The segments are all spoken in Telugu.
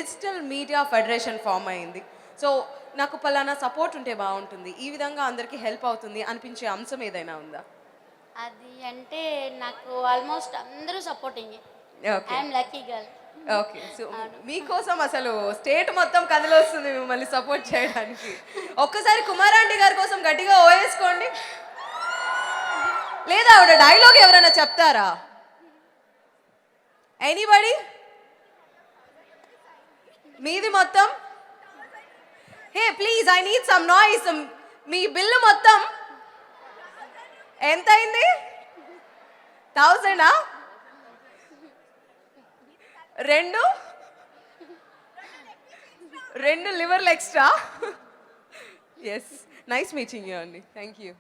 డిజిటల్ మీడియా ఫెడరేషన్ ఫామ్ అయింది. సో నాకు పలానా సపోర్ట్ ఉంటే బాగుంటుంది, ఈ విధంగా అందరికీ హెల్ప్ అవుతుంది అనిపించే అంశం ఏదైనా ఉందా? అది అంటే నాకు ఆల్మోస్ట్ అందరూ supporting. Okay. I'm lucky girl. Okay. So మీకోసం అసలు స్టేట్ మొత్తం కదిలొస్తుంది మిమ్మల్ని సపోర్ట్ చేయడానికి. ఒక్కసారి కుమారాంటి గారి కోసం గట్టిగా ఓయేసుకోండి. లేదా ఆవిడ డైలాగ్ ఎవరైనా చెప్తారా? ఎనీబడి? మీది మొత్తం? Hey please, I need some noise. మీ బిల్లు మొత్తం ఎంత అయింది? 1000ఆ? రెండు లివర్లు extra. Yes, nice meeting you అండి. Thank you.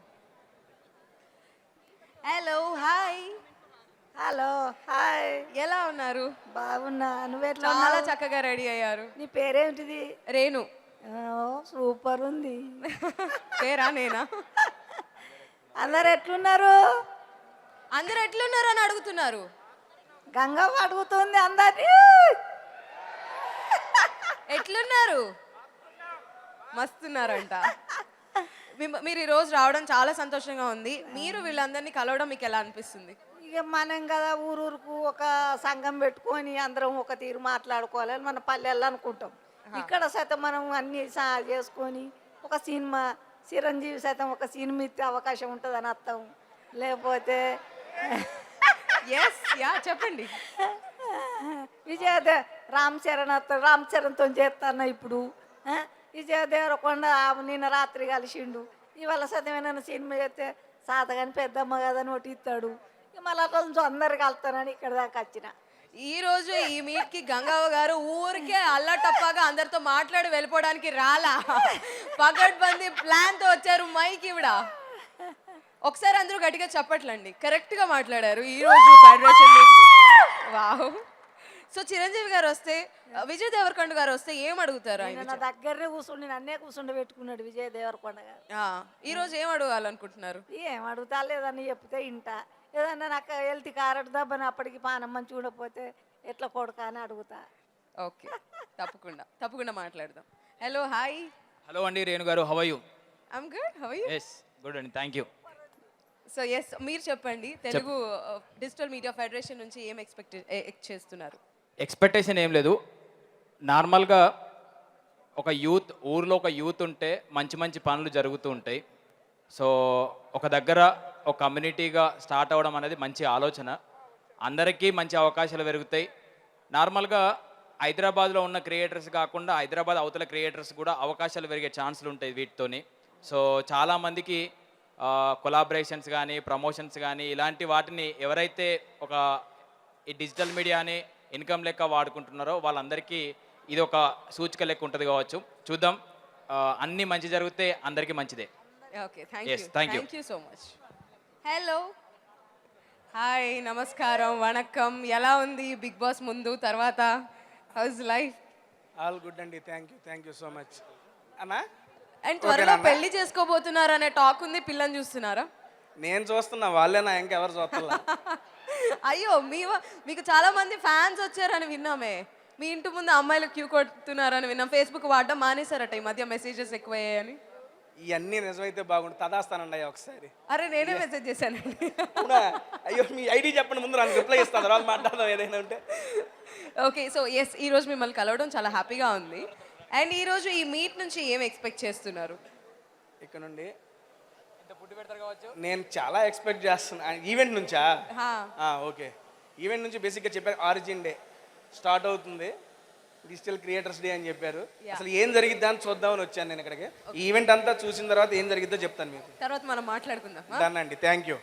Hello, hi. Hello, hi. ఎలా ఉన్నారు? బాగున్నా. నువ్వెట్లా చాలా ఉన్నావు? చక్కగా రెడీ అయ్యారు. నీ పేరేమిటిది? రేణు. సూపర్ ఉంది. పేరా నేనా? అందరు ఎట్లున్నారు? అందరు ఎట్లున్నారు అని అడుగుతున్నారు. గంగవ్వ అడుగుతుంది అందరినీ. ఎట్లున్నారు? మస్తున్నారంట. మీరు ఈరోజు రావడం చాలా సంతోషంగా ఉంది. మీరు వీళ్ళందరినీ కలవడం మీకు ఎలా అనిపిస్తుంది? ఇక మనం కదా ఊరూరుకు ఒక సంఘం పెట్టుకొని అందరం ఒక తీరు మాట్లాడుకోవాలి మన పల్లెల్లో అనుకుంటాం. ఇక్కడ సైతం మనం అన్ని చేసుకొని ఒక సినిమా చిరంజీవి సైతం ఒక సినిమా ఇచ్చే అవకాశం ఉంటుందని అర్థం. లేకపోతే ఎస్, యా, చెప్పండి. రామ్ చరణ్ వస్తాడు, రామ్ చరణ్తో చేస్తాను ఇప్పుడు. విజయ దేవరకొండ నిన్న రాత్రి కలిసిండు. ఇవాళ సత్యమైన సినిమా చేస్తే సాతగాని పెద్దమ్మ కదని ఒకటి ఇస్తాడు. మళ్ళీ కొంచెం అందరు కలుతానని ఇక్కడ దాకా వచ్చిన. ఈ రోజు ఈ మీట్ కి గంగవ్వ గారు ఊరికే అల్లటప్పగా అందరితో మాట్లాడి వెళ్ళిపోవడానికి రాలా, పగడ్బందీ ప్లాన్ తో వచ్చారు. మైక్ ఇవిడ. ఒకసారి అందరూ గట్టిగా చెప్పట్లండి. కరెక్ట్ గా మాట్లాడారు ఈ రోజు federation meet. Wow. So Chiranjeevi గారు వస్తే, విజయ్ దేవరకొండ గారు వస్తే ఏం అడుగుతారు? ఆయన నా దగ్గరనే కూర్చుండి నన్నే కూర్చుండి పెట్టుకున్నాడు విజయ్ దేవరకొండ గారు. ఈ రోజు ఏం అడగాలనుకుంటున్నారు? ఏం అడుగుతా లేదని చెప్తే ఇంటా. ఏదన్నా నాకు హెల్త్ కారట్ దబ్బని అప్పటికి పానం మంచి ఉండకపోతే ఎట్లా కొడుక అని అడుగుతా. ఓకే, తప్పకుండా తప్పకుండా మాట్లాడదాం. Hello, hi. హలో అండి, రేణు గారు. How are you? I'm good. How are you? Yes, good అండి, థ్యాంక్ యూ. సో ఎస్, మీరు చెప్పండి. తెలుగు డిజిటల్ మీడియా ఫెడరేషన్ నుంచి ఏం ఎక్స్పెక్ట్ చేస్తున్నారు? ఎక్స్పెక్టేషన్ ఏం లేదు. నార్మల్గా ఒక యూత్, ఊర్లో ఒక యూత్ ఉంటే మంచి మంచి పనులు జరుగుతూ ఉంటాయి. సో ఒక దగ్గర ఒక కమ్యూనిటీగా స్టార్ట్ అవ్వడం అనేది మంచి ఆలోచన. అందరికీ మంచి అవకాశాలు పెరుగుతాయి. నార్మల్గా హైదరాబాద్లో ఉన్న క్రియేటర్స్ కాకుండా హైదరాబాద్ అవతల క్రియేటర్స్ కూడా అవకాశాలు పెరిగే ఛాన్సులు ఉంటాయి వీటితోని. సో చాలామందికి కొలాబరేషన్స్ కానీ ప్రమోషన్స్ కానీ ఇలాంటి వాటిని ఎవరైతే ఒక ఈ డిజిటల్ మీడియాని ఇన్కమ్ లెక్క వాడుకుంటున్నారో వాళ్ళందరికీ ఇది ఒక సూచిక లెక్క ఉంటుంది కావచ్చు. చూద్దాం, అన్నీ మంచి జరిగితే అందరికీ మంచిదే. Okay, thank you. Thank you. Thank you so much. Hello, hi, నమస్కారం, వణక్కం. ఎలా ఉంది బిగ్ బాస్ ముందు తర్వాత? House life? ఆల్ గుడ్ అండి, థ్యాంక్ యూ సో మచ్ అన్నా. అండ్ త్వరలో పెళ్లి చేసుకోబోతున్నారు అనే టాక్ ఉంది. పిల్లని చూస్తున్నారా? నేను చూస్తున్నా, వాళ్ళేనా ఇంకెవరు చూస్తున్నా? అయ్యో, మీకు చాలా మంది ఫ్యాన్స్ వచ్చారని విన్నామే. మీ ఇంటి ముందు అమ్మాయిలు క్యూ కొడుతున్నారని విన్నాం. ఫేస్బుక్ వాడడం మానేశారట ఈ మధ్య, మెసేజెస్ ఎక్కువయ్యాయని. ఇవన్నీ నిజమైతే బాగుండు, తదాస్తానండి ఒకసారి. అరే, నేనే మెసేజ్ చేశానండి. అయ్యో, మీ ఐడి చెప్పండి ముందు, నాకు రిప్లై ఇస్తాను, తర్వాత మాట్లాడదాం ఏదైనా ఉంటే. ఓకే, సో ఎస్, ఈరోజు మిమ్మల్ని కలవడం చాలా హ్యాపీగా ఉంది. అండ్ ఈరోజు ఈ మీట్ నుంచి ఏం ఎక్స్పెక్ట్ చేస్తున్నారు? ఇక్కడ నుండి నేను చాలా ఎక్స్పెక్ట్ చేస్తున్నా. ఈవెంట్ నుంచా? ఓకే, ఈవెంట్ నుంచి బేసిక్గా చెప్పారు ఆరిజిన్ డే స్టార్ట్ అవుతుంది, డిజిటల్ క్రియేటర్స్ డే అని చెప్పారు. అసలు ఏం జరిగిద్దా అని చూద్దామని వచ్చాను నేను ఇక్కడికి. ఈ ఈవెంట్ అంతా చూసిన తర్వాత ఏం జరిగిద్దో చెప్తాను మీకు. తర్వాత మనం మాట్లాడుకుందాం. డన్ అండి, థ్యాంక్ యూ.